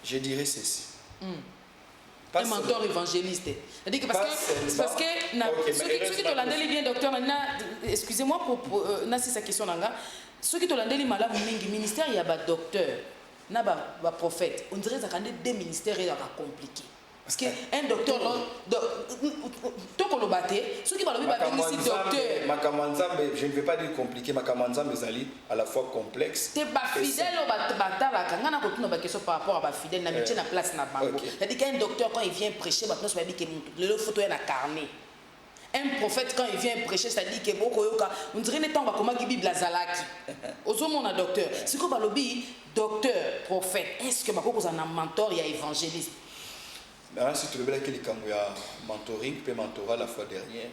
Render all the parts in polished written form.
Je dirais ceci. Un mentor évangéliste. C'est-à-dire que parce que ceux qui te l'ont bien, docteur, excusez-moi pour c'est sa question là. Ceux qui te l'ont dit malade, le ministère, il y a un docteur, il y a un prophète. On dirait que deux ministères sont compliqués. Parce qu'un docteur, tant qu'on le battait, ceux qui vont le battre, c'est docteur. Je ne vais pas dire compliqué, mais à la fois complexe. Tu es fidèle au bataille, quand on a une question par rapport à fidèle, on a mis la place dans la banque. C'est-à-dire qu'un docteur, quand il vient prêcher, maintenant, il dit que le photo est carné. Un prophète, quand il vient prêcher, c'est-à-dire que on dirait que on va comme la Bible Zalaki. Aux mon docteur. C'est quoi le docteur, prophète? Est-ce que vous avez un mentor, il y a évangéliste? Si tu veux dire qu'il y a mentoring, puis mentorat la fois dernière,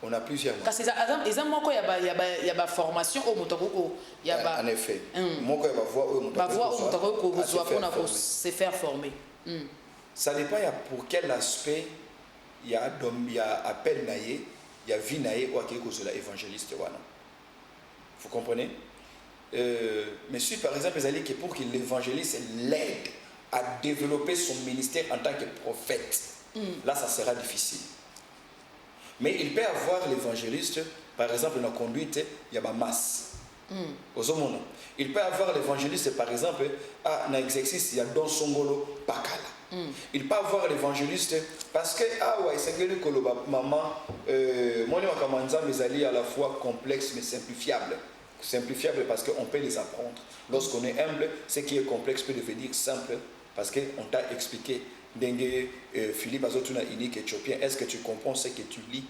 on a plusieurs. Parce que il y a une formation au Montagoko. En effet. Moi, il y a voir se faire former. Ça dépend pour quel aspect il y a appel naïe, il y a vie naïe ou quelque chose de l'évangéliste. Vous comprenez? Mais si par exemple, pour que l'évangéliste l'aide à développer son ministère en tant que prophète, là ça sera difficile. Mais il peut avoir l'évangéliste, par exemple dans la conduite, il y a ma masse. Il peut avoir l'évangéliste, par exemple, dans l'exercice, il y a Don Songolo Pakala. Il peut avoir l'évangéliste parce que, c'est que le maman, moi, mes alliés à la fois complexe mais simplifiable. Simplifiable parce qu'on peut les apprendre. Lorsqu'on est humble, ce qui est complexe peut devenir simple parce qu'on t'a expliqué. Philippe Azotuna unique éthiopien, est-ce que tu comprends ce que tu lis?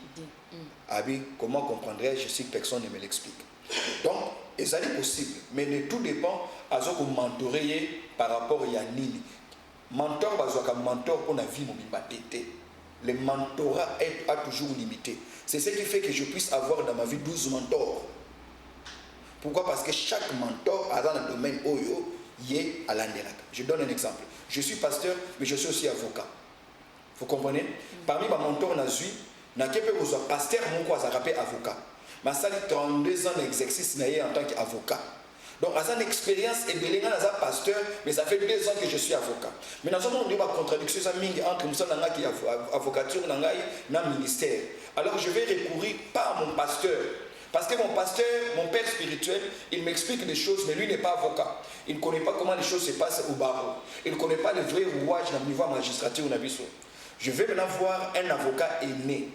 Comment comprendrais-je si personne ne me l'explique? Donc, ça est possible, mais tout dépend à ce que vous mentorez par rapport à Nini. Mentor, mentor pour la vie, le mentorat est toujours limité. C'est ce qui fait que je puisse avoir dans ma vie 12 mentors. Pourquoi? Parce que chaque mentor a dans le domaine Oyo, yé à l'Anderak. Je donne un exemple. Je suis pasteur, mais je suis aussi avocat. Vous comprenez? Parmi mes mentors, je suis pasteur, mon avocat. Je suis 32 ans d'exercice en tant qu'avocat. Donc, j'ai une expérience et je suis pasteur, mais ça fait 2 ans que je suis avocat. Mais dans ce monde, il y a une contradiction entre l'avocature et le ministère. Alors, je vais recourir pas à mon pasteur. Parce que mon pasteur, mon père spirituel, il m'explique des choses, mais lui n'est pas avocat. Il ne connaît pas comment les choses se passent au barreau. Il ne connaît pas le vrai rouage dans le niveau de la magistrature ou nabiso. Je vais maintenant voir un avocat aîné,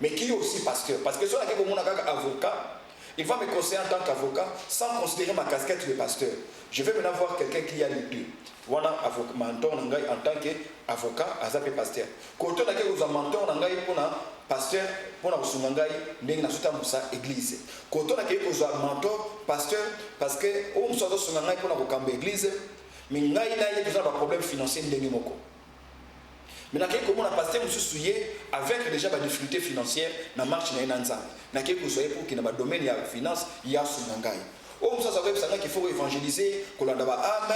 mais qui est aussi pasteur. Parce que si on a un avocat, il va me conseiller en tant qu'avocat sans considérer ma casquette de pasteur. Je vais maintenant voir quelqu'un qui a les deux. Voilà un mentor en tant qu'avocat, azapé pasteur. Quand on a un mentor pour pasteur, pour l'église. Quand on a un mentor, pasteur, parce que on a pour l'église, mais il y a un problème financier. Mais comment on a pasteur avec déjà des difficultés financières dans la marche de l'Anza. Pour qu'il y ait un domaine de finance, il y a ce nangai. Qu'il faut évangéliser, qu'on a âme,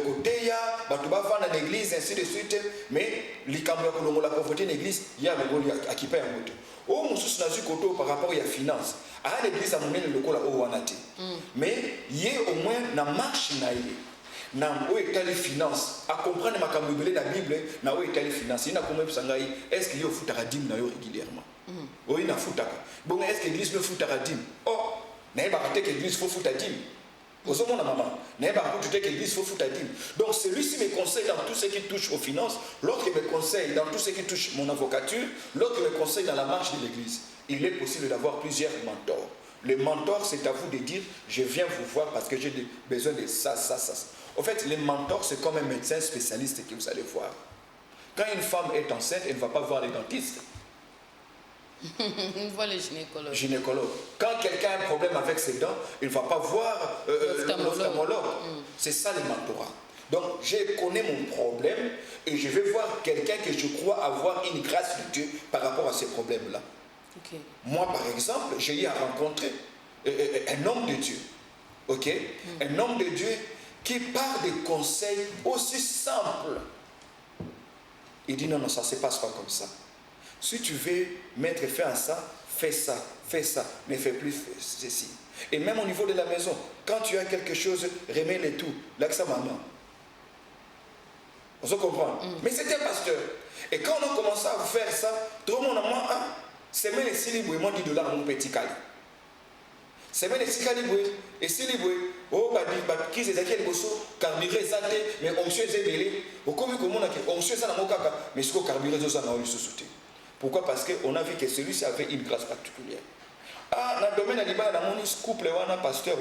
côté ya, dans l'église, ainsi de suite. Mais la pauvreté de l'église, il y a le rôle à qui paye un moto. Oh, mon sous n'a côté par rapport à la finance. À l'église, à mon le col à mais il y a au moins la marche na où est les finances à comprendre ma camouille la Bible na où est les finances il n'a comment est-ce qu'il y a au foot à dîme régulièrement oui na foot bon est-ce que l'église le foot à dîme oh n'a pas raté que l'église faut foot à dîme aux hommes la maman n'a pas raté que l'église faut foot à dîme donc celui-ci me conseille dans tout ce qui touche aux finances, l'autre me conseille dans tout ce qui touche mon avocature, l'autre me conseille dans la marche de l'église. Il est possible d'avoir plusieurs mentors. Le mentor, c'est à vous de dire je viens vous voir parce que j'ai besoin de ça. En fait, les mentors, c'est comme un médecin spécialiste que vous allez voir. Quand une femme est enceinte, elle ne va pas voir les dentistes. Elle voit les gynécologues. Quand quelqu'un a un problème avec ses dents, il ne va pas voir l'ophtalmologue. C'est ça le mentorat. Donc, je connais mon problème et je vais voir quelqu'un que je crois avoir une grâce de Dieu par rapport à ces problèmes-là. Okay. Moi, par exemple, j'ai eu à rencontrer un homme de Dieu. Un homme de Dieu qui parle des conseils aussi simples. Il dit non, ça ne se passe pas comme ça. Si tu veux mettre fin à ça, fais ça, ne fais plus ceci. Et même au niveau de la maison, quand tu as quelque chose, remets-le tout. Là que ça, maman. On se comprend. Mais c'était un pasteur. Et quand on a commencé à faire ça, tout le monde a dit, c'est même les $6 moins $10 mon petit cali. C'est même les $6 et $6 oh, qui c'est qui est le carburé ça, mais on se fait belé. Au comme on se fait ça dans mon caca, mais ce que carburé ça n'a pas eu ce soutien. Pourquoi? Parce qu'on a vu que celui-ci avait une grâce particulière. Dans le domaine animal, dans mon couple, pasteur,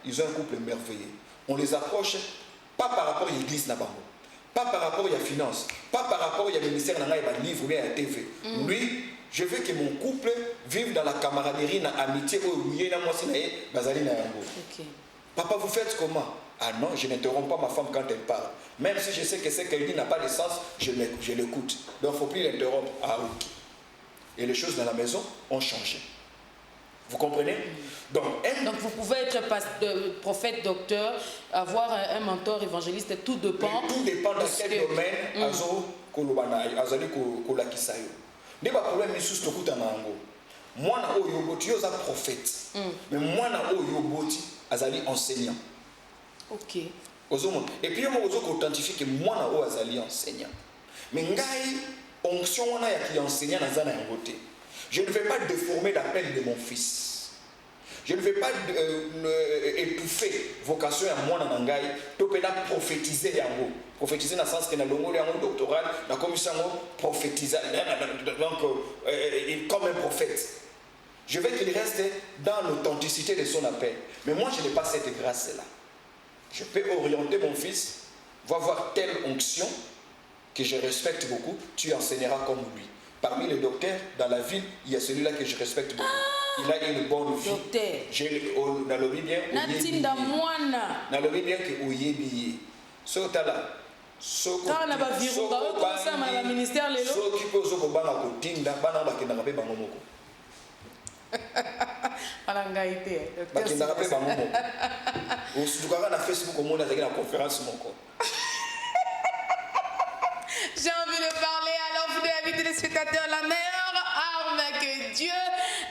ils ont un couple merveilleux. On les approche pas par rapport à l'église, pas par rapport à la finance, pas par rapport au ministère de la livre ou à la TV. Lui, je veux que mon couple vive dans la camaraderie, dans l'amitié, Papa, vous faites comment? Ah non, je n'interromps pas ma femme quand elle parle. Même si je sais que ce qu'elle dit n'a pas de sens, je l'écoute. Donc il ne faut plus l'interrompre. Ah ok. Et les choses dans la maison ont changé. Vous comprenez? Donc vous pouvez être prophète, docteur, avoir un mentor évangéliste, tout dépend. Mais tout dépend dans quel domaine azali kolakisayo. Ne ba problème sous tokuta nango. Mwana oyo boti yoza prophète. Mais mwana oyo boti azali enseignant. OK. Et puis moi ozo authentifier que mwana oyo azali enseignant. Mais ngai onction wana ya ki enseignant nazana yango te. Je ne vais pas déformer l'appel de mon fils. Je ne vais pas étouffer vocation à moi dans Nangaï. Tu peux prophétiser yango. Prophétiser dans le sens que dans le monde doctoral, la commission prophétiser comme un prophète. Je veux qu'il reste dans l'authenticité de son appel. Mais moi, je n'ai pas cette grâce-là. Je peux orienter mon fils, va voir telle onction que je respecte beaucoup, tu enseigneras comme lui. Parmi les docteurs dans la ville, il y a celui-là que je respecte beaucoup. Il a une bonne vie. Docteur. Dans le bien, dans le bien que Oyebi. So tala. So ministère lelo. So qui pose au bana kotinda bana bakenda kape bangomoko. Alangaite. Bakenda kape bangomoko. Osutukaka na Facebook au monde avec la conférence moko. J'ai envie de parler, alors vous devez inviter les spectateurs, la meilleure arme que Dieu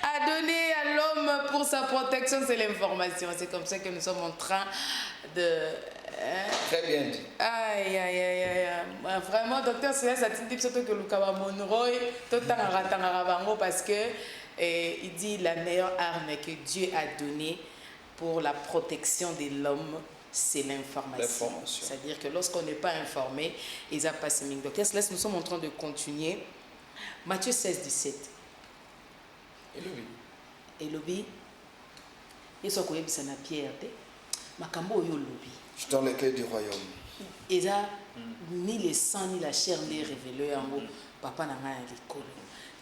a donnée à l'homme pour sa protection, c'est l'information. C'est comme ça que nous sommes en train de... Très bien dit. Aïe, aïe, aïe, aïe. Vraiment, docteur, c'est ça dit surtout que Lukawa Monroy, tout le temps parce que il dit la meilleure arme que Dieu a donnée pour la protection de l'homme, c'est l'information. C'est-à-dire que lorsqu'on n'est pas informé, ils ont passé mine. Donc, nous sommes en train de continuer. Matthieu 16, 17. Elobi. Ils sont connus na Pierre. Makambo yo lobi. Je dans les clés du royaume. Ils ont ni le sang ni la chair les révélés en haut. Papa n'a rien à l'école.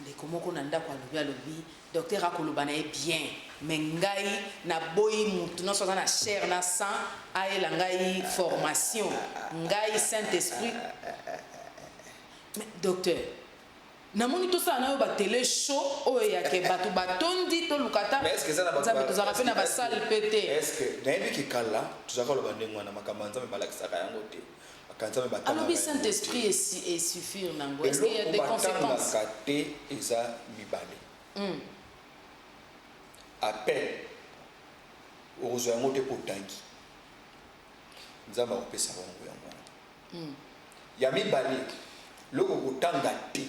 Les comment qu'on a d'accord à lobi. Docteur akolobana est bien. Mais ngai na boy mutu non soit na chair na sang a la ngai formation ngai Saint-Esprit. Mais docteur na moni to ça na ba télé show o ya ke batu batondi to lukata. Mais est-ce que ça na ba to za rapena ba salle pété. Est-ce que na yebi ki kala to za koloba ndengo na makambanza me balakisa ka yango te. Akanza me batanga. Alors le Saint-Esprit est suffire nango. Est-ce qu'il y a des conséquences? Kate eza mibale. Appel aux oiseaux de potangi. Nous avons appelé ça. Il y a mis balé le tangati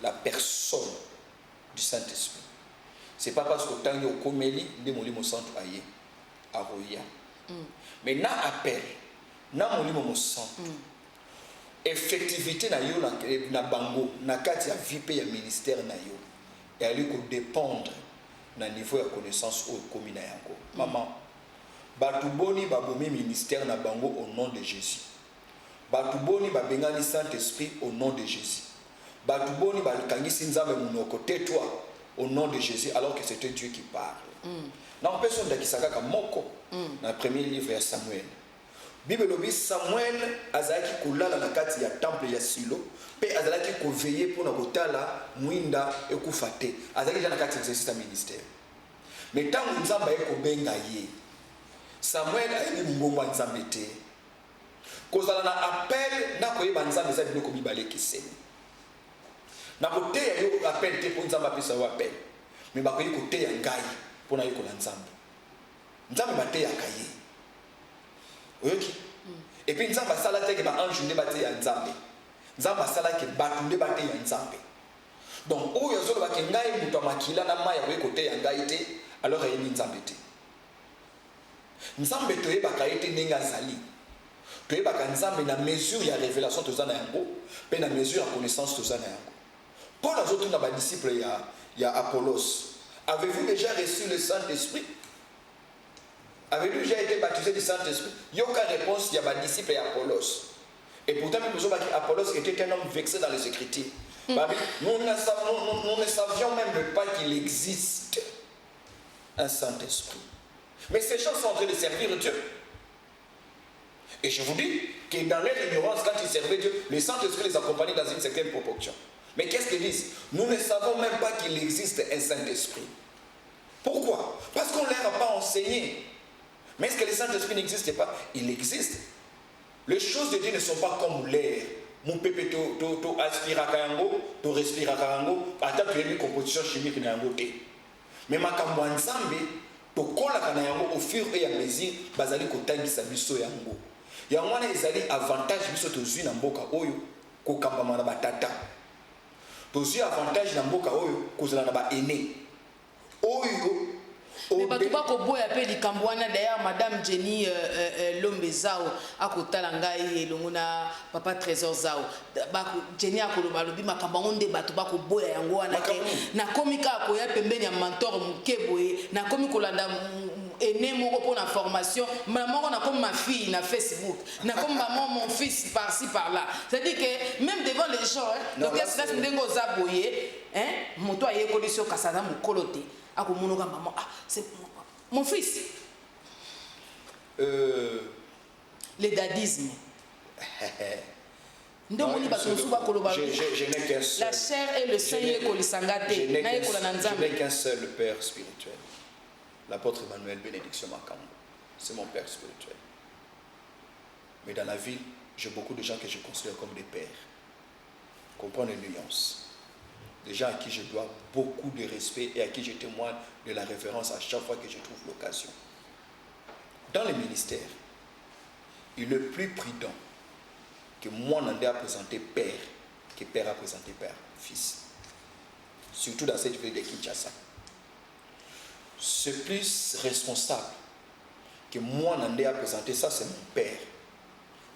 la personne du Saint-Esprit. C'est pas parce que tangi au coméli de mon centre aïe à Roya. Mais na appel na mon centre. Effectivité na yo na bango na kati ya vie pe ya ministère na yo. Et ali ko dépendre na niveau de connaissance au commune yango. Maman, batuboni babomi ministère na bango au nom de Jésus. Batuboni babengani Saint-Esprit au nom de Jésus. Batuboni balukangisi nzambe munoko tais-toi au nom de Jésus alors que c'était Dieu qui parle. Na personne de kisaka moko dans le premier livre de Samuel. Bible lobi Samuel azalaki kolala na kati ya temple ya Silo pe azalaki ko veiller pour na kotala mwinda ekufa te azalaki na kati exercice ya ministère. Mais tant nzamba eko benga ye Samuel ayebi mbongo nzambe te kozala na appel na koyeba nzambe za biloko mibale kiseni na koteya yo appel te pour nzamba pesa yo appel mais bakoyi koteya ngai pour na yekola nzambe nzambe bateya kaye. Et puis nzamba sala te ke ba ange nde bate ya nzambe. Nzamba sala ke batu nde bate ya nzambe. Donc oyo zo ba ke ngai muto makila na maya ko côté ya ngai te, alors ayemi nzambe te. Nzambe to yeba ka ete ndenge azali. To yeba ka nzambe na mesure ya révélation tozana yango, pe na mesure ya connaissance tozana yango. Paul a dit à disciple il y a Apollos. Avez-vous déjà reçu le Saint-Esprit? Avez-vous déjà été baptisé du Saint-Esprit? Il n'y a aucune réponse, il y a des disciples et Apollos. Et pourtant, Apollos était un homme vexé dans les Écritures. Nous ne savions même pas qu'il existe un Saint-Esprit. Mais ces gens sont en train de servir Dieu. Et je vous dis que dans leur ignorance, quand ils servaient Dieu, le Saint-Esprit les accompagnait dans une certaine proportion. Mais qu'est-ce qu'ils disent? Nous ne savons même pas qu'il existe un Saint-Esprit. Pourquoi? Parce qu'on ne leur a pas enseigné. Mais est-ce que le Saint-Esprit n'existe pas? Il existe. Les choses de Dieu ne sont pas comme l'air. Mon pépé, tu aspires à Kayango, tu respires à Kayango, attends, tu as une composition chimique dans Yango. Mais ma Kamwanzambe, tu colles à Kayango au fur et à mesure, Bazali Kotangi Sabiso Yango. Yango ezali avantage biso tozui na mboka oyo kokamba na batata. Tozui avantage na mboka oyo kozala na ba aîné. Oyo mais batu ba ko boya pe likambo wana d'ailleurs madame Jenny Lombezao akotala ngai elongo na papa Trésor Zao ba Jenny akoloba lobi makambo ngonde batu ba ko boya yango wana ke na komika ko ya pembeni ya mentor mukeboye na komi kolanda aîné moko pour la formation maman on a comme ma fille na Facebook na comme maman mon fils par-ci par-là, c'est-à-dire que même devant les gens donc est-ce que ndengo zaboye moto aye condition kasana mukolote akomonoka maman c'est mon fils. Le dadisme. Je n'ai la chair et le sang je n'ai qu'un seul père spirituel, l'apôtre Emmanuel Bénédiction Makambo. C'est mon père spirituel. Mais dans la ville, j'ai beaucoup de gens que je considère comme des pères. Comprends les nuances. Des gens à qui je dois beaucoup de respect et à qui je témoigne de la référence à chaque fois que je trouve l'occasion. Dans les ministères, il est plus prudent que moi n'en ai à présenter père que père a présenté père, fils. Surtout dans cette ville de Kinshasa. C'est plus responsable que moi n'en ai à présenter ça, c'est mon père.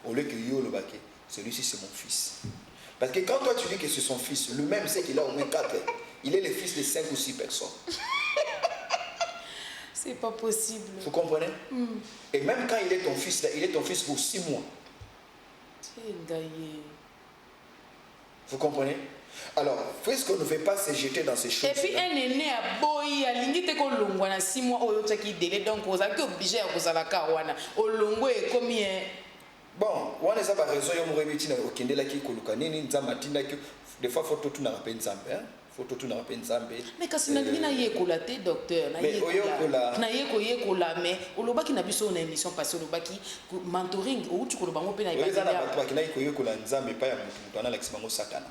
Au lieu que yo le baké, celui-ci c'est mon fils. Parce que quand toi tu dis que c'est son fils, le même sait qu'il a au moins 4 ans. Il est le fils de 5 ou 6 personnes. C'est pas possible. Vous comprenez? Et même quand il est ton fils, là, il est ton fils pour 6 mois. Vous comprenez? Alors, puisqu'on ne veut pas se jeter dans ces choses. Et puis un aîné à boy, à l'ingité qu'on l'ongwana 6 mois, au yota qui délai, donc on a obligé à cause à la carouana. Au longo est combien? Bon, on a pas raison, il y a un remédie au Kendela qui kolukanini, Nzamatina, des fois, il faut tout n'arrêter Nzambe. Faut tout n'arrêter Nzambe. Mais quand c'est n'a yé kolate, docteur, n'a yé kola, mais au loba qui n'a pas son émission passée au loba qui mentoring, ou tu koloba mo pe na iba. Oui, ça n'a pas qui n'a yé kola Nzambe pas ya mutu na l'expansion satana.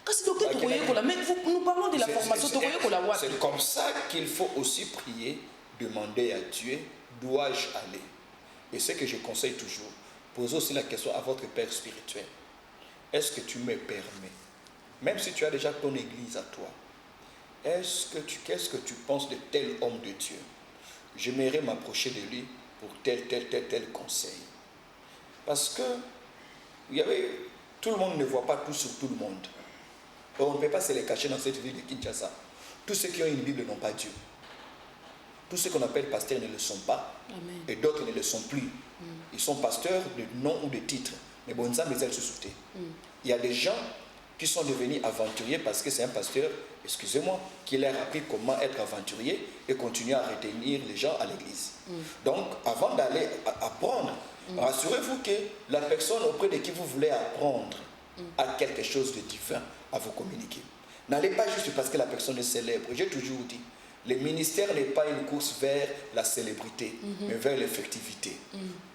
Quand c'est docteur tu koye kola, mais nous parlons de la formation tu koye kola wapi. C'est comme ça qu'il faut aussi prier, demander à Dieu, dois-je aller? Et ce que je conseille toujours, posez aussi la question à votre père spirituel. Est-ce que tu me permets, même si tu as déjà ton église à toi, qu'est-ce que tu penses de tel homme de Dieu? J'aimerais m'approcher de lui pour tel conseil. Parce que tout le monde ne voit pas tout sur tout le monde. On ne peut pas se les cacher dans cette ville de Kinshasa. Tous ceux qui ont une Bible n'ont pas Dieu. Tous ceux qu'on appelle pasteurs ne le sont pas. Amen. Et d'autres ne le sont plus. Ils sont pasteurs de nom ou de titre. Mais bon, ça, mais elles se sautent. Il y a des gens qui sont devenus aventuriers parce que c'est un pasteur, excusez-moi, qui leur a appris comment être aventurier et continuer à retenir les gens à l'église. Donc, avant d'aller apprendre, rassurez-vous que la personne auprès de qui vous voulez apprendre a quelque chose de divin à vous communiquer. N'allez pas juste parce que la personne est célèbre. J'ai toujours dit, le ministère n'est pas une course vers la célébrité, mais vers l'effectivité.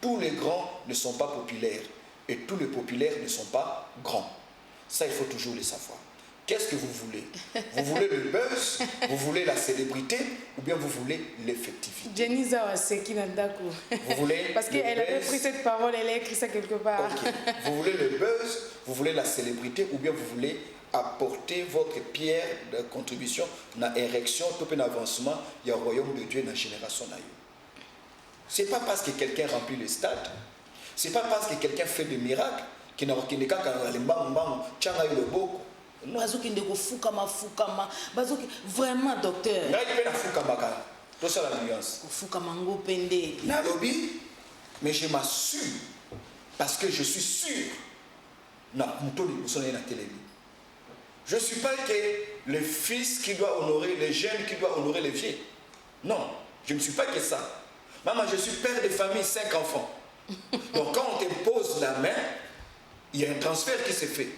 Tous les grands ne sont pas populaires et tous les populaires ne sont pas grands. Ça, il faut toujours le savoir. Qu'est-ce que vous voulez? Vous voulez le buzz, vous voulez la célébrité, ou bien vous voulez l'effectivité? Jenny Zawaseki Nandako. Vous voulez parce qu'elle avait pris cette parole, elle a écrit ça quelque part. Okay. Vous voulez le buzz, vous voulez la célébrité, ou bien vous voulez apporter votre pierre de contribution dans l'érection, tout un avancement, il y a un royaume de Dieu dans la génération. Ce n'est pas parce que quelqu'un remplit le stade, ce n'est pas parce que quelqu'un fait des miracles, qu'il n'a pas les bang, non. Vraiment, docteur. Mais je m'assure, parce que je suis sûr, je ne suis pas que le fils qui doit honorer les jeunes, qui doit honorer les vieux. Non, je ne suis pas que ça. Maman, je suis père de famille, 5 enfants. Donc quand on te pose la main, il y a un transfert qui se fait.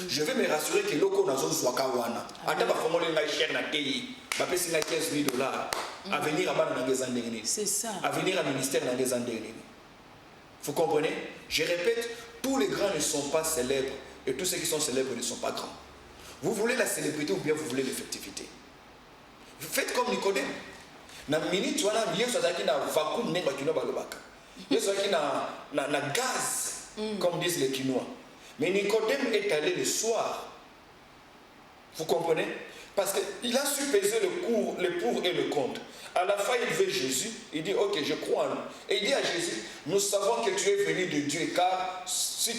Je vais me rassurer que loko nazo swakawana. Ata ba fomole na cher na pays. Ba pesi na 15 000 $. À venir à bana na ngezandengini. C'est ça. À venir à ministère na ngezandengini. Vous comprenez? Je répète, tous les grands ne sont pas célèbres et tous ceux qui sont célèbres ne sont pas grands. Vous voulez la célébrité ou bien vous voulez l'effectivité? Vous faites comme Nicodème. Na minute wana milieu sozaki na vacuum ne ba kino balobaka. Yeso sozaki na gaz comme disent les Quinois. Mais Nicodème est allé le soir. Vous comprenez? Parce qu'il a su peser le pour et le contre. À la fin, il veut Jésus. Il dit, ok, je crois en lui. Et il dit à Jésus, nous savons que tu es venu de Dieu, car si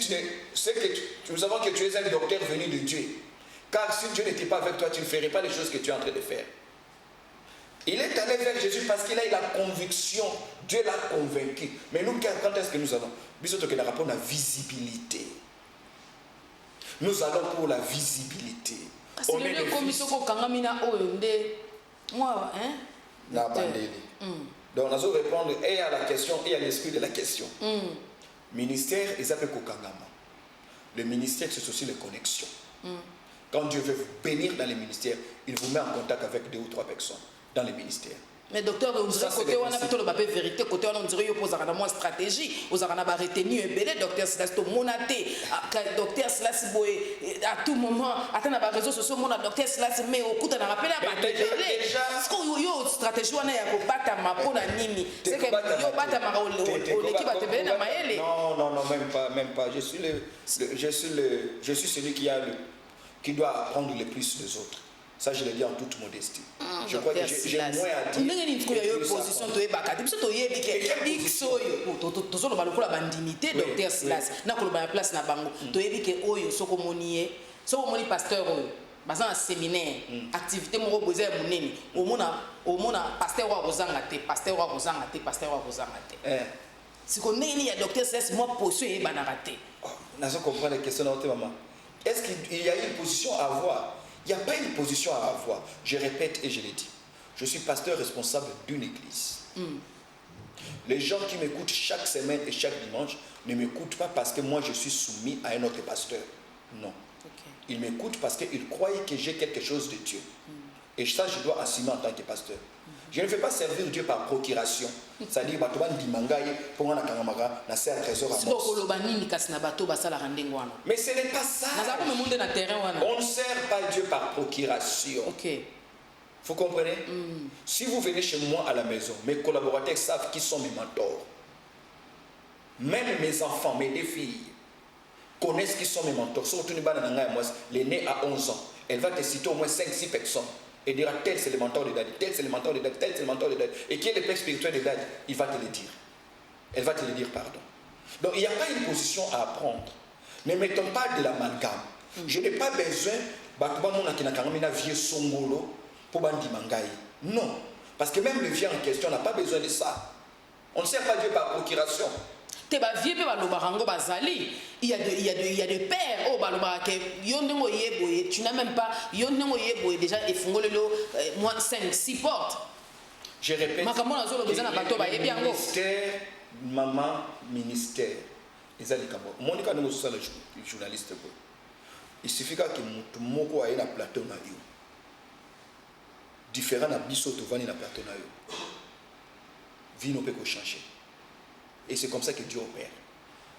nous savons que tu es un docteur venu de Dieu. Car si Dieu n'était pas avec toi, tu ne ferais pas les choses que tu es en train de faire. Il est allé vers Jésus parce qu'il a eu la conviction. Dieu l'a convaincu. Mais nous, quand est-ce que nous allons? Nous la visibilité. Nous allons pour la visibilité. On est le commission Kangamina OND. Moi, hein? Donc, nous allons répondre et à la question et à l'esprit de la question. Ministère, ils s'appellent Kokangama. Le ministère, c'est aussi les connexions. Quand Dieu veut vous bénir dans les ministères, il vous met en contact avec 2 ou 3 personnes dans les ministères. Mais docteur, on dirait côté on a plutôt le papier vérité, côté on dirait qu'il pose à moins stratégie, aux arana ba retenu belé docteur Silas to monaté, docteur Silas boy à tout moment, attends na ba réseaux sociaux mon docteur Silas mais au coup de rappel à ba belé. Est-ce que yo stratégie on a ya ko bata ma pona nini? C'est que yo bata ma au l'équipe ba te belé na maele. Non, même pas. Je suis celui qui doit apprendre le plus des autres. Ça, je le dis en toute modestie. Je crois que j'ai moins à dire. Est-ce qu'il y a une position à avoir? Il n'y a pas une position à avoir. Je répète et je l'ai dit. Je suis pasteur responsable d'une église. Les gens qui m'écoutent chaque semaine et chaque dimanche ne m'écoutent pas parce que moi je suis soumis à un autre pasteur. Non. Ils m'écoutent parce qu'ils croient que j'ai quelque chose de Dieu. Et ça, je dois assumer en tant que pasteur. Je ne fais pas servir Dieu par procuration. C'est-à-dire, pour moi, c'est un trésor à mais ce n'est pas ça. On ne sert pas Dieu par procuration. Vous comprenez? Si vous venez chez moi à la maison, mes collaborateurs savent qui sont mes mentors. Même mes enfants, mes 2 filles, connaissent qui sont mes mentors. Surtout l'aînée à 11 ans. Elle va te citer au moins 5-6 personnes. Et dira tel c'est le mentor de Daddy, tel c'est le mentor de Daddy, tel c'est le mentor de Daddy. Et qui est le père spirituel de Daddy? Il va te le dire. Elle va te le dire, pardon. Donc il n'y a pas une position à apprendre. Ne mettons pas de l'amalgame. Je n'ai pas besoin non. Parce que même le vieux en question n'a pas besoin de ça. On ne sert pas Dieu par procuration. Il y a des pères tu n'as même pas déjà moins 5-6 portes. Je répète, ministère, maman, ministère. Journaliste. Il suffit que tu aies un plateau différent de biso to vani na plateau na yo. Vie ne peut pas changer. Et c'est comme ça que Dieu opère.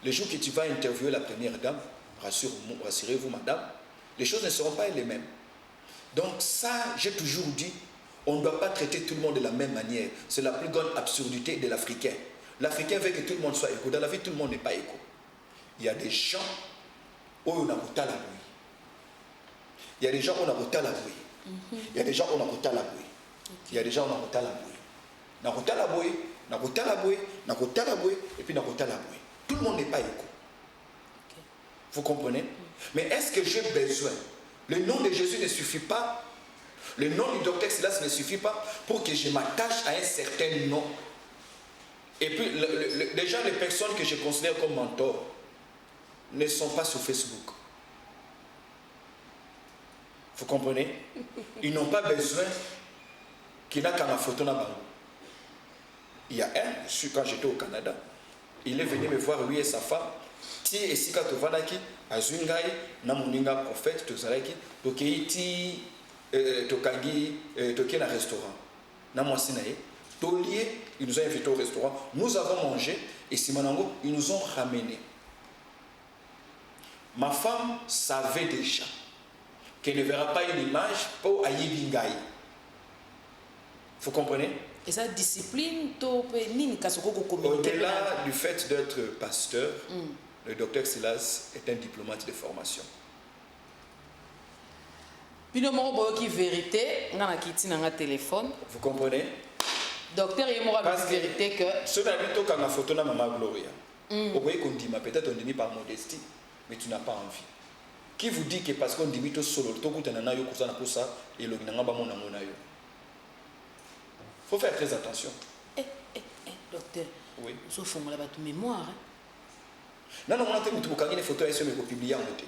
Le jour que tu vas interviewer la première dame, rassurez-vous madame, les choses ne seront pas les mêmes. Donc ça, j'ai toujours dit, on ne doit pas traiter tout le monde de la même manière. C'est la plus grande absurdité de l'Africain. L'Africain veut que tout le monde soit égaux. Dans la vie, tout le monde n'est pas égaux. Il y a des gens où on a goûté la bouille. Il y a des gens où on a goûté la bouille. Il y a des gens où on a goûté la bouille. Il y a des gens où on a goûté la bouille. On a goûté la bouille, on a goûté la bouille, on a goûté la bouille, et puis on a goûté la bouille. Tout le monde n'est pas égaux. Vous comprenez? Mais est-ce que j'ai besoin? Le nom de Jésus ne suffit pas. Le nom du docteur Silas ne suffit pas pour que je m'attache à un certain nom. Et puis, déjà, les personnes que je considère comme mentors ne sont pas sur Facebook. Vous comprenez? Ils n'ont pas besoin qu'il n'a qu'à ma photo là-bas. Il y a un, quand j'étais au Canada, il est venu me voir, lui et sa femme. Ti et si quand tu vas là, azungai, na moninga prophète, tu vas là, donc il ti, tokangi, toki na restaurant. Na moi sinae, tolier, ils nous ont invités au restaurant. Nous avons mangé et Simanango, ils nous ont ramené. Ma femme savait déjà qu'elle ne verra pas une image pour Ayibingai. Vous comprenez? Et ça discipline, au-delà du fait d'être pasteur, le docteur Silas est un diplomate de formation. Vous comprenez? Docteur, il y a une vérité que... Ce n'est pas quand on a photo de Maman Gloria. Vous voyez qu'on dit, peut-être on dit par modestie, mais tu n'as pas envie. Qui vous dit que parce qu'on dit que solo, tout le monde a ça, et le il faut faire très attention. Docteur, oui. Sauf que on a toute mémoire. Non, on a des photos et me publier en côté.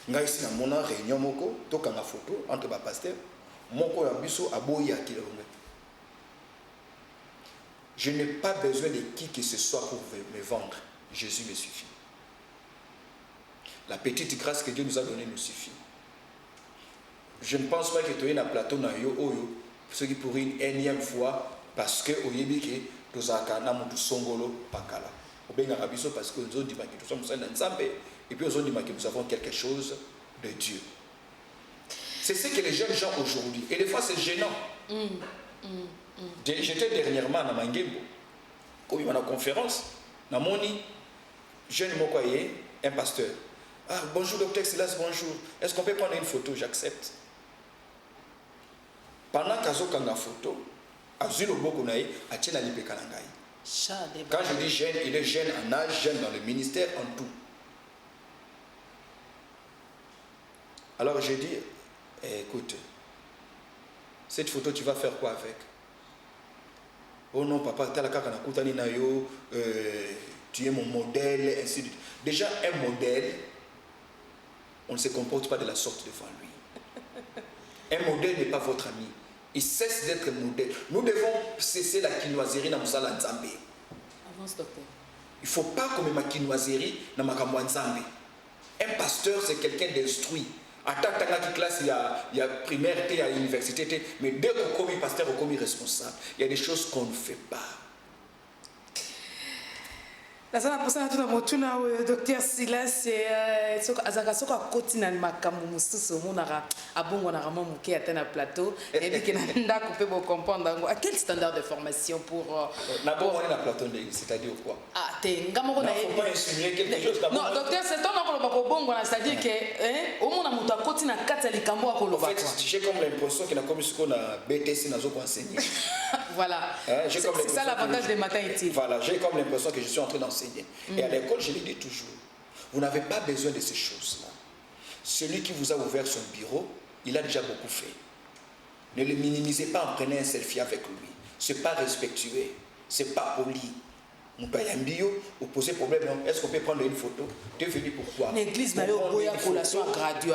Nga ici na mona réunion moko, to kanga photo entre ba pasteur, moko ya biso aboya kilonga. Je n'ai pas besoin de qui que ce soit pour me vendre. Jésus me suffit. La petite grâce que Dieu nous a donnée nous suffit. Je ne pense pas que tu aies un plateau na yo oyo. Ce qui pour une énième fois, parce que au Yébiki, nous avons tout songolo pakala. Au Bengarabiso, parce que nous avons dit que nous sommes ensemble, et puis nous avons dit que nous avons quelque chose de Dieu. C'est ce que les jeunes gens aujourd'hui, et des fois c'est gênant. J'étais dernièrement à Mangembo, comme il y a une conférence, dans mon jeune Mokoye, un pasteur. Ah, bonjour docteur Silas, bonjour. Est-ce qu'on peut prendre une photo? J'accepte. Pendant que j'ai une photo, quand je dis jeune, il est jeune en âge, jeune dans le ministère, en tout. Alors j'ai dit, écoute, cette photo, tu vas faire quoi avec? Oh non, papa, tu es mon modèle, ainsi de suite. Déjà, un modèle, on ne se comporte pas de la sorte devant lui. Un modèle n'est pas votre ami. Il cesse d'être modèle. Nous devons cesser la quinoiserie dans Moussala Nzambe. Avance, docteur. Il ne faut pas comme ma quinoiserie dans Makamwa Nzambe. Un pasteur, c'est quelqu'un d'instruit. Attaque ta classe, il y a primaire, il y a université, mais dès qu'on commet pasteur, on commet responsable. Il y a des choses qu'on ne fait pas. La sana posana tuna motuna docteur Silas azaka soka kotina makambo mususu monaka abongo na rama muke atena plateau et dit que nanda couper pour comprendre à quel standard de formation pour na bon on na plateau c'est-à-dire quoi? Ah te ngamoko na faut pas insinuer quelque chose comme non docteur c'est ton ko loba ko bongo na c'est-à-dire que au mona mutu akotina kati likambo ko loba. En fait j'ai comme l'impression qu'il a comme ce qu'on a BTC nazo ko enseigner. Voilà. C'est ça l'avantage des matins utiles. Voilà, j'ai comme l'impression que je suis en train d'enseigner. Et à l'école, je le dis toujours, vous n'avez pas besoin de ces choses-là. Celui qui vous a ouvert son bureau, il a déjà beaucoup fait. Ne le minimisez pas en prenant un selfie avec lui. Ce n'est pas respectueux, ce n'est pas poli. Mon père a un bio, vous posez problème, est-ce qu'on peut prendre une photo? Tu es venu pourquoi? L'église n'a eu une collation graduée.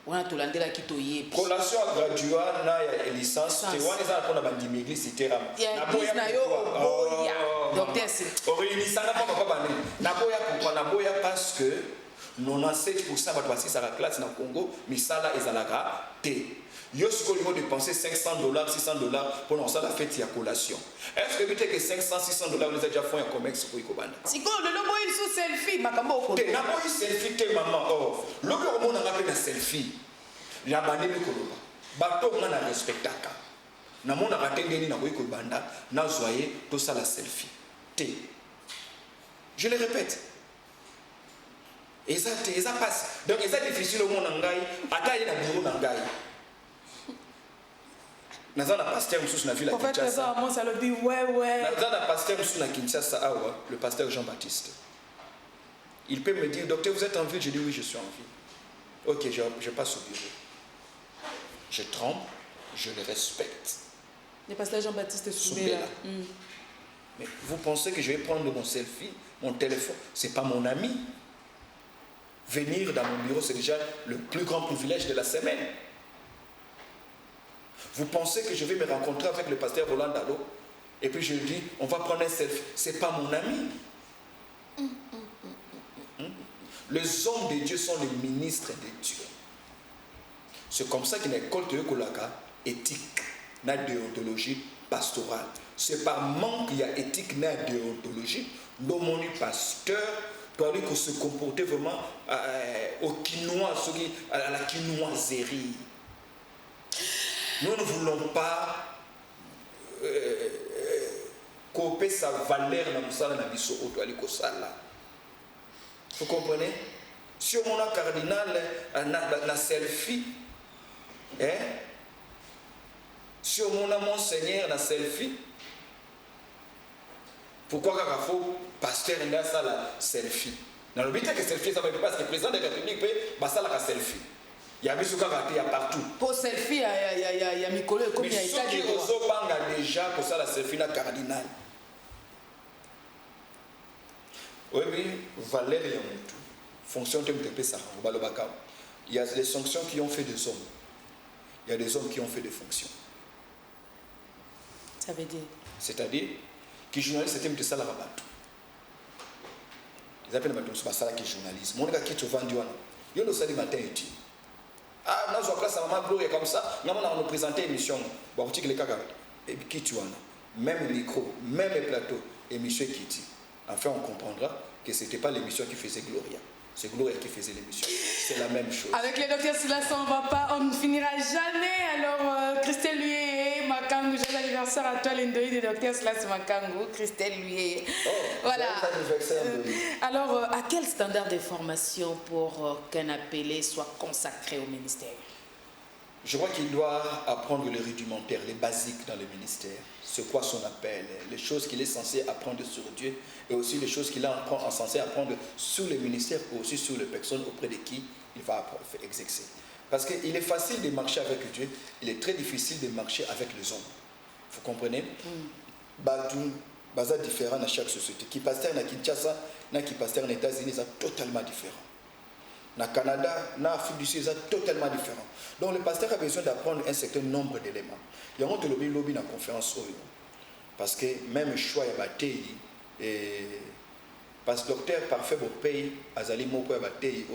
On a tout l'andela qui toye. Collation graduée, na licence. Tu vois les gens qu'on a bandit l'église, c'était ram. L'église n'a eu boya. Docteur c'est. Réunissant na pas bandé. Na boya pourquoi na boya parce que 97% va passer à la classe dans Congo, mais ça là ezalaka té. Yo ce qu'on va dépenser $500, $600 pour lancer la fête ya collation. Est-ce que peut-être que $500, $600 vous avez déjà fait un commerce pour Ikobanda? Si go le lobo il sous selfie makambo ko. Té na boy selfie té maman oh. Lobo on a rappelé la selfie. la bandeli koloba bato ngana respectaka na mona katengeni na koyi ko banda na zoyer to ça la selfie te je le répète exact ça passe donc c'est difficile au monde ngai ataye na bureau na ngai nazana pasteur mususu na ville à Kinshasa. En fait, ça moi ça le dit ouais. Nazana pasteur mususu na Kinshasa awa, le pasteur Jean-Baptiste. Il peut me dire docteur vous êtes en ville, je dis oui, je suis en ville. OK, je passe au bureau. Je tremble, je le respecte. Le pasteur Jean-Baptiste Soubela. Mais vous pensez que je vais prendre mon selfie, mon téléphone, c'est pas mon ami. Venir dans mon bureau, c'est déjà le plus grand privilège de la semaine. Vous pensez que je vais me rencontrer avec le pasteur Roland Dalo et puis je lui dis, on va prendre un selfie. C'est pas mon ami. Les hommes de Dieu sont les ministres de Dieu. C'est comme ça qu'une école de Kolaka, éthique, na déontologie pastorale. C'est par manque qu'il y a éthique, na déontologie, dont mon pasteur doit se comporter vraiment au quinois, à la quinoiserie. Nous ne voulons pas couper sa valeur dans le na biso otoali kosala. Vous comprenez? Si on a cardinal na selfie, si on a monseigneur na selfie, pourquoi il faut pasteur na ça la selfie? Dans le but que selfie ça va parce que le président de la République peut passer la selfie. Il y a mis il y a partout. Pour selfie, il y a Mikolo comme il y a état de droit. Mais déjà pour ça la selfie na cardinal. Oui, Valérie Yamutu, fonction TMTP ça, il y a des fonctions qui ont fait des hommes. Il y a des hommes qui ont fait des fonctions. Ça veut dire? C'est-à-dire, qui journaliste c'était de ça la rabatou. Ils appellent maintenant ça qui est journaliste. Mon gars qui te vend du wana. Il y a le samedi matin et ah, nous avons place à maman Gloria comme ça. Nous avons présenté l'émission. Bon, tu les cagas. Et puis qui tu wana. Même le micro, même le plateau, émission qui dit. Enfin, on comprendra que ce n'était pas l'émission qui faisait Gloria. C'est Gloria qui faisait l'émission. C'est la même chose. Avec le docteur Silas, on ne finira jamais. Alors, Christelle Luye, Makangu, joyeux anniversaire à toi, l'endeuil de docteur Silas Makangu, Christelle Luye. Oh, voilà. Alors, à quel standard de formation pour qu'un appelé soit consacré au ministère? Je crois qu'il doit apprendre les rudimentaires, les basiques dans le ministère. C'est quoi son appel, les choses qu'il est censé apprendre sur Dieu et aussi les choses qu'il est censé apprendre sur le ministère ou aussi sur les personnes auprès de qui il va exercer. Parce qu'il est facile de marcher avec Dieu, il est très difficile de marcher avec les hommes. Vous comprenez? Baza différent dans chaque société. Qui pasteur na Kinshasa, qui pasteur aux États-Unis, c'est totalement différent. Dans le Canada, dans l'Afrique du Sud, c'est totalement différent. Donc le pasteur a besoin d'apprendre un certain nombre d'éléments. Il y a un lobby dans la conférence. Parce que même choix de bataille, parce que le docteur parfait pour pays, Azali Moko bataille,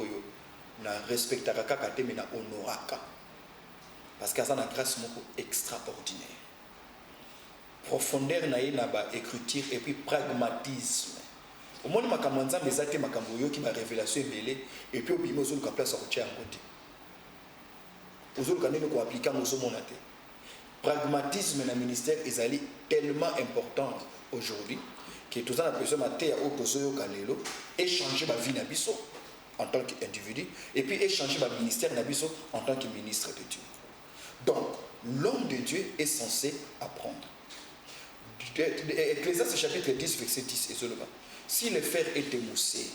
na respectera kakate mais na honoraka. Parce que ça a une grâce extraordinaire. Profondeur na écriture et puis pragmatisme. Au moins makamanza mezate makamboyo qui ma révélation belé et puis au bimo zo ka place à rocher en côté. Ozo kanene ko appliquer mo so monate. Pragmatisme dans le ministère est tellement important aujourd'hui que tout ça a besoin de faire échanger ma vie en tant qu'individu et puis échanger ma ministère en tant que ministre de Dieu. Donc, l'homme de Dieu est censé apprendre. Ecclésiaste chapitre 10, verset 10 et cela. Si le fer est émoussé,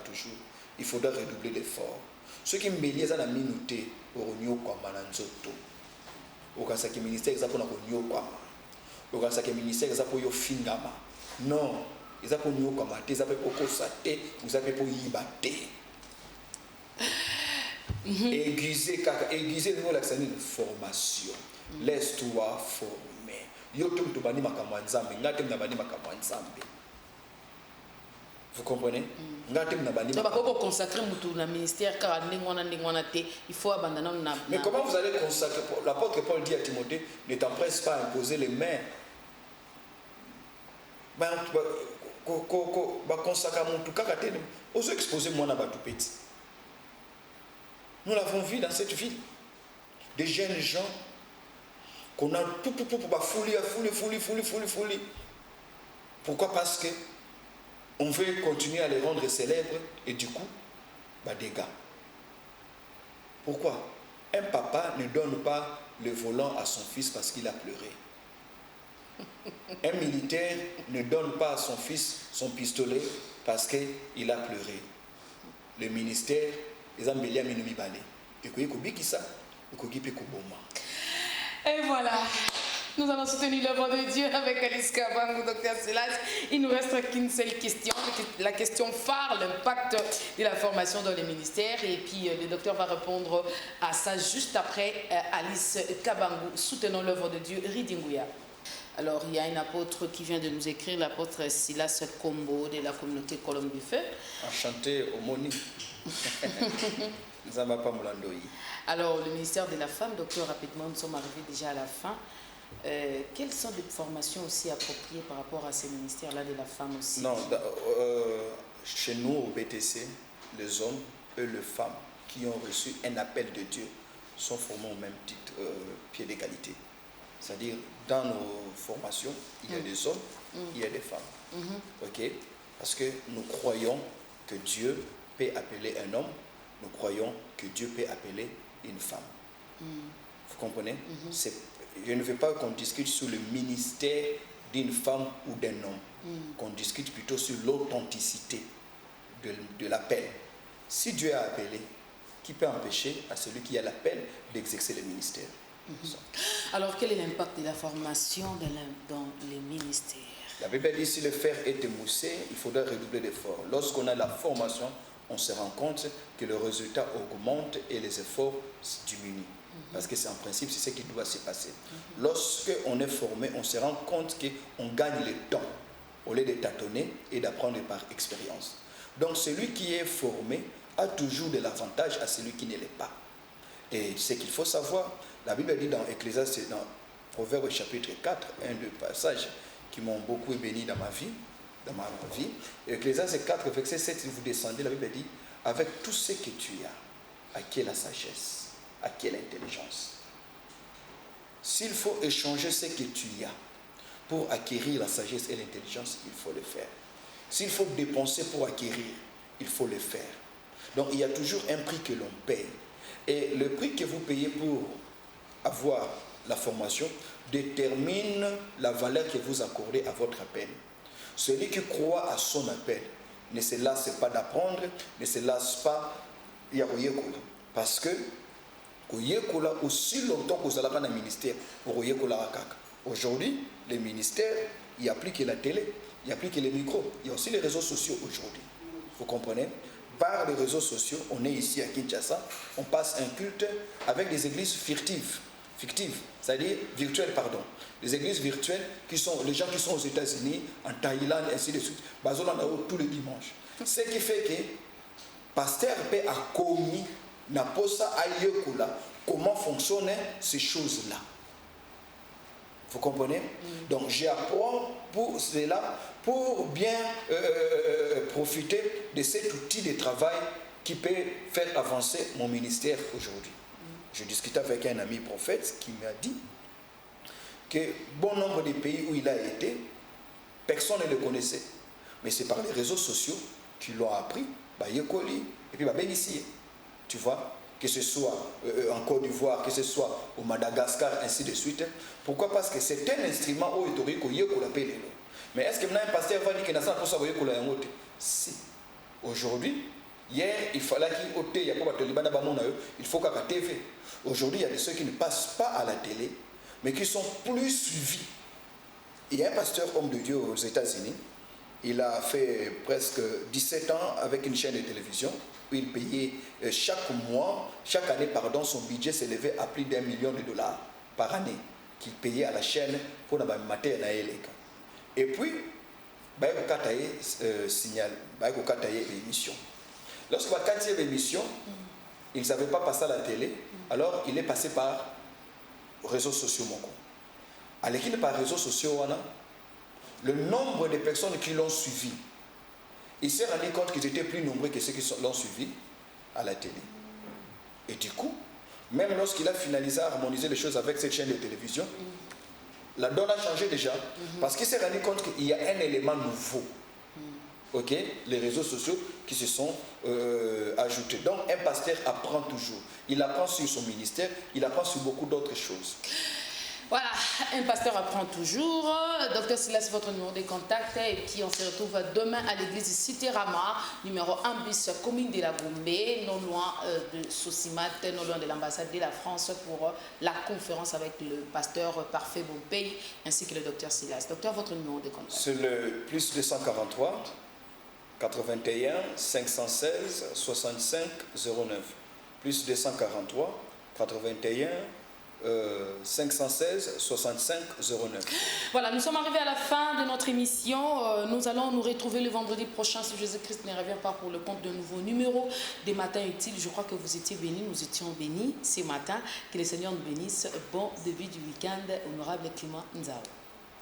toujours, il faudra redoubler l'effort. Ceux qui me disent à la minute, au okasaki ministère eza pona konyokwama okasaki ministère eza po yo fingama non eza po nyokwama te eza pe kokosa te eza pe po yiba te aiguiser niveau l'accent de formation laisse-toi former yo to to bani makamwa nzambe ngate na bani makamwa nzambe. Vous comprenez? Donc, consacrer le ministère car il faut abandonner. Mais comment vous allez consacrer? L'apôtre Paul dit à Timothée, ne t'empresse pas à imposer les mains. Consacrer mon tout cas, aux exposer moi na tout petit. Nous l'avons vu dans cette ville. Des jeunes gens qu'on a folie. Pourquoi? Parce que on veut continuer à les rendre célèbres et du coup, dégâts. Pourquoi? Un papa ne donne pas le volant à son fils parce qu'il a pleuré. Un militaire ne donne pas à son fils son pistolet parce qu'il a pleuré. Le ministère, les embellis minumi balé. Et voilà. Nous avons soutenu l'œuvre de Dieu avec Alice Kabangu, Dr Silas. Il ne nous reste qu'une seule question, la question phare, l'impact de la formation dans les ministères. Et puis le docteur va répondre à ça juste après Alice Kabangu. Soutenons l'œuvre de Dieu, Ridinguya. Alors, il y a un apôtre qui vient de nous écrire, l'apôtre Silas Kombo de la communauté Colombe du Feu. Enchanté, Omoni. Alors, le ministère de la Femme, docteur, rapidement, nous sommes arrivés déjà à la fin. Quelles sont des formations aussi appropriées par rapport à ces ministères-là de la femme aussi? Non, chez nous au BTC, les hommes et les femmes qui ont reçu un appel de Dieu sont formés au même titre, pied d'égalité. C'est-à-dire, dans nos formations, il y a des hommes, il y a des femmes. Ok? Parce que nous croyons que Dieu peut appeler un homme, nous croyons que Dieu peut appeler une femme. Vous comprenez? Je ne veux pas qu'on discute sur le ministère d'une femme ou d'un homme. Qu'on discute plutôt sur l'authenticité de l'appel. Si Dieu a appelé, qui peut empêcher à celui qui a l'appel d'exercer le ministère? Alors, quel est l'impact de la formation dans les ministères? La Bible dit, si le fer est émoussé, il faudra redoubler d'efforts. Lorsqu'on a la formation, on se rend compte que le résultat augmente et les efforts diminuent. Parce que c'est en principe, c'est ce qui doit se passer. Lorsqu'on est formé, on se rend compte qu'on gagne le temps au lieu de tâtonner et d'apprendre par expérience. Donc celui qui est formé a toujours de l'avantage à celui qui ne l'est pas. Et ce qu'il faut savoir, la Bible dit dans Ecclésiaste, dans Proverbes chapitre 4, un des passages qui m'ont beaucoup béni dans ma vie, Ecclésiaste 4, verset 7, si vous descendez, la Bible dit, avec tout ce que tu as, acquiers la sagesse, acquiers l'intelligence. S'il faut échanger ce que tu as pour acquérir la sagesse et l'intelligence, il faut le faire. S'il faut dépenser pour acquérir, il faut le faire. Donc il y a toujours un prix que l'on paye. Et le prix que vous payez pour avoir la formation détermine la valeur que vous accordez à votre appel. Celui qui croit à son appel ne se lasse pas d'apprendre, ne se lasse pas yakoyekola. Parce que koyekola aussi longtemps que vous allez dans le ministère, aujourd'hui, les ministères, il n'y a plus que la télé, il n'y a plus que les micros, il y a aussi les réseaux sociaux aujourd'hui. Vous comprenez? Par les réseaux sociaux, on est ici à Kinshasa, on passe un culte avec des églises fictives, c'est-à-dire virtuelles, pardon. Les églises virtuelles, qui sont les gens qui sont aux États-Unis, en Thaïlande, ainsi de suite, tous les dimanches. Ce qui fait que pasteur peut a commis n'a pas ça aïekoula, comment fonctionnent ces choses-là. Vous comprenez? Donc j'apprends pour cela, pour bien profiter de cet outil de travail qui peut faire avancer mon ministère aujourd'hui. Je discutais avec un ami prophète qui m'a dit que bon nombre de pays où il a été, personne ne le connaissait. Mais c'est par les réseaux sociaux qu'ils l'ont appris, Yekoli, et puis ici. Tu vois? Que ce soit en Côte d'Ivoire, que ce soit au Madagascar, ainsi de suite. Pourquoi? Parce que c'est un instrument où il y a mais est-ce que maintenant un pasteur va dire que ça pour ça si. Aujourd'hui, hier, il fallait qu'il y ait il faut qu'il y ait TV. Aujourd'hui, il y a ceux qui ne passent pas à la télé, mais qui sont plus suivis. Il y a un pasteur homme de Dieu aux États-Unis. Il a fait presque 17 ans avec une chaîne de télévision où il payait chaque année, son budget s'élevait à plus d'1 million de dollars par année qu'il payait à la chaîne pour la matériel. Et puis, il a signal, l'émission. Lorsqu'il va quatrième l'émission, il ne savait pas passer à la télé, alors il est passé par réseaux sociaux. À l'équipe par réseaux sociaux, le nombre de personnes qui l'ont suivi, il s'est rendu compte qu'ils étaient plus nombreux que ceux qui l'ont suivi à la télé. Et du coup, même lorsqu'il a finalisé à harmoniser les choses avec cette chaîne de télévision, la donne a changé déjà. Parce qu'il s'est rendu compte qu'il y a un élément nouveau. Ok, les réseaux sociaux qui se sont ajoutés. Donc, un pasteur apprend toujours. Il apprend sur son ministère, il apprend sur beaucoup d'autres choses. Voilà, un pasteur apprend toujours. Docteur Silas, votre numéro de contact. Et puis, on se retrouve demain à l'église Cité Rama, numéro 1 bis, commune de la Gombe, non loin de Sosimat, non loin de l'ambassade de la France, pour la conférence avec le pasteur Parfait Bompey, ainsi que le docteur Silas. Docteur, votre numéro de contact. C'est le plus 243 81 516 65 09. Plus 243 81 516 65 09. Voilà, nous sommes arrivés à la fin de notre émission. Nous allons nous retrouver le vendredi prochain si Jésus-Christ ne revient pas pour le compte d'un nouveau numéro des Matins Utiles. Je crois que vous étiez bénis, nous étions bénis ce matin. Que le Seigneur nous bénisse. Bon début du week-end, honorable Clément Nzao.